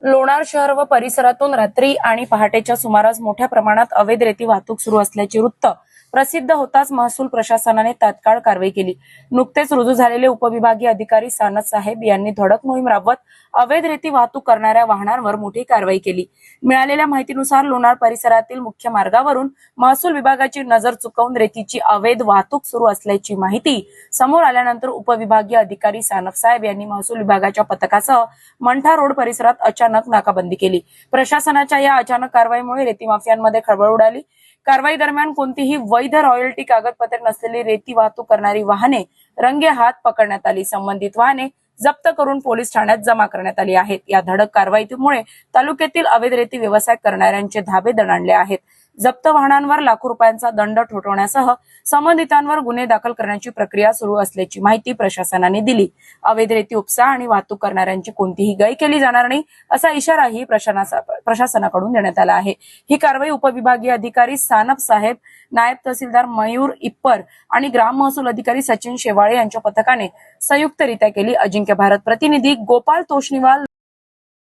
लोणार शहर व परिसरातून रात्री आणि पहाटेच्या सुमारास मोठ्या प्रमाणात अवैध रेती वाहतूक सुरू असल्याचे वृत्त प्रसिद्ध होताच महसूल प्रशासनाने तात्काळ कारवाई केली। नुकतेच रुजू झालेले उपविभागीय अधिकारी सानत साहेब यांनी धडक मोहीम राबवत अवैध रेती वाहतूक करणाऱ्या वाहनांवर मोठी कारवाई केली। मिळालेल्या माहितीनुसार लोणार परिसरातील मुख्य मार्गावरून महसूल विभागाची नजर चुकवून रेतीची अवैध वाहतूक सुरू असल्याची माहिती समोर आल्यानंतर उपविभागीय अधिकारी सानत साहेब यांनी महसूल विभागाच्या पथकासह मंठा रोड परिसरात अचानक नाकाबंदी केली। प्रशासनाच्या या अचानक कारवाईमुळे रेती माफियांमध्ये खळबळ उडाली। कारवाई दरम्यान कोणतीही वैध रॉयल्टी कागदपत्रे नसलेली रेती वाहतूक करणारी वाहने रंगेहात पकडण्यात आली। संबंधित वाहने जप्त करून पोलीस ठाण्यात जमा करण्यात आली आहेत। या धडक कारवाईमुळे तालुक्यातील अवैध रेती व्यवसाय करणाऱ्यांचे धाबे दणाणले आहेत। जप्त वाहनांवर लाखो रुपयांचा दंड ठोठावण्यासह संबंधितांवर गुन्हे दाखल करण्याची प्रक्रिया सुरू असल्याची माहिती प्रशासनाने दिली। अवैध रेती उपसा आणि वाहतूक करणाऱ्यांची कोणतीही गय केली जाणार नाही असा इशाराही प्रशासनाकडून देण्यात आला आहे। ही कारवाई उपविभागीय अधिकारी सानप साहेब, नायब तहसीलदार मयूर इप्पर आणि ग्राम महसूल अधिकारी सचिन शेवाळे यांच्या पथकाने संयुक्तरित्या केली। अजिंक्य भारत प्रतिनिधी गोपाल तोष्णीवाल।